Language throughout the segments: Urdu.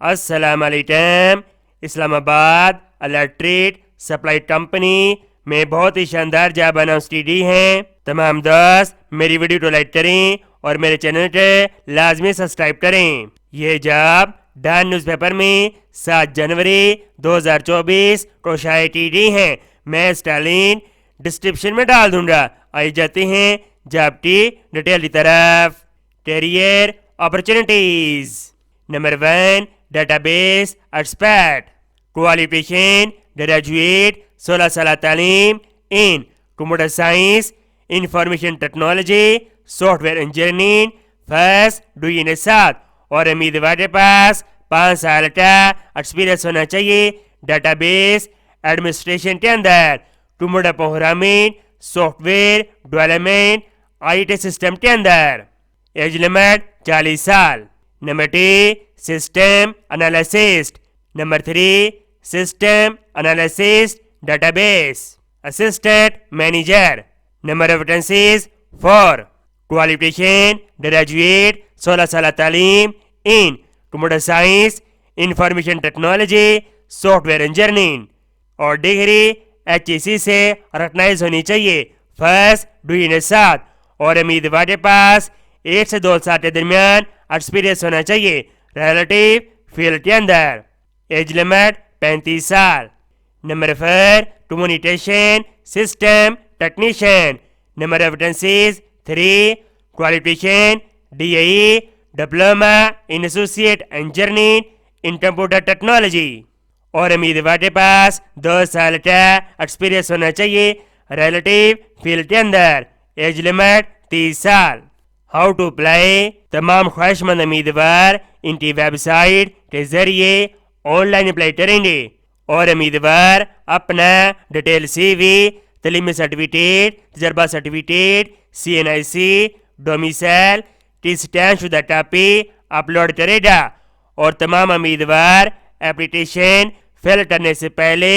السلام علیکم۔ اسلام آباد الیکٹرک سپلائی کمپنی میں بہت ہی شاندار جاب اناؤنس کی گئی ہیں۔ تمام دوست میری ویڈیو کو لائک کریں اور میرے چینل کو لازمی سبسکرائب کریں۔ یہ جاب ڈان نیوز پیپر میں 7 جنوری 2024 کو شائع کی گئی ہیں۔ میں اس کا لنک ڈسکرپشن میں ڈال دوں گا۔ آئی جاتے ہیں جاب کی ڈیٹیل کی طرف۔ Career opportunities. Number 1 database expert. Qualification graduate 16 سالہ تعلیم in computer science, information technology, software engineering first division کے ساتھ، اور امیدوار کے پاس 5 سال کا ایکسپیرئنس ہونا چاہیے ڈیٹا بیس ایڈمنسٹریشن کے اندر، computer programming, software development, IT system کے اندر۔ ایج لمٹ 40 سال۔ Number 2 system analyst. Number 3 system analyst database assistant manager. Number of vacancies 4۔ Qualification graduate 16 سالہ تعلیم in computer science, information technology, software engineering, اور ڈگری HEC سے ریکگنائز ہونی چاہیے فرسٹ ڈویژن کے ساتھ، اور امیدوار کے پاس 1 سے 2 سال کے درمیان ایکسپیرئنس ہونا چاہیے ریلیٹیو فیلڈ کے اندر۔ ایج لمٹ 35 سال۔ Number 4 communication system technician. Number of vacancies 3۔ Qualification DAE diploma in associate engineering in computer technology, اور امیدوار کے پاس 2 سال کا ایکسپیرئنس ہونا چاہیے ریلیٹیو فیلڈ کے اندر۔ ایج لمٹ 30 سال۔ How to apply. تمام خواہش مند امیدوار ان کی ویب سائٹ کے ذریعے آن لائن اپلائی کریں گے، اور امیدوار اپنا ڈیٹیل CV، تعلیمی سرٹیفکیٹ، تجربہ سرٹیفکیٹ، CNIC ڈومیسائل کی اسٹین شدہ کاپی اپلوڈ کرے گا، اور تمام امیدوار اپلیکیشن فل کرنے سے پہلے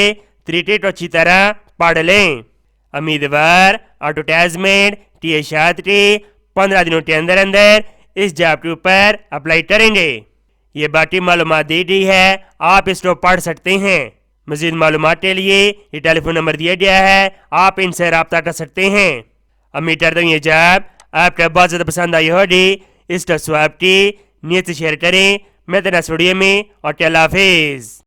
طریقے کو اچھی طرح پڑھ لیں۔ امیدوار ایڈورٹائزمنٹ کی اشاعت کی 15 دنوں کے اندر اندر اس جاب کے اوپر اپلائی کریں گے۔ یہ باقی معلومات دی گئی ہے، آپ اس کو پڑھ سکتے ہیں۔ مزید معلومات کے لیے یہ ٹیلی فون نمبر دیا گیا ہے، آپ ان سے رابطہ کر سکتے ہیں۔ امید کرتا ہوں یہ جاب آپ کو بہت زیادہ پسند آئی ہوگی۔ اس کو سواب کی نیت سے شیئر کریں۔ میں تیرا ویڈیو میں، اور اللہ حافظ۔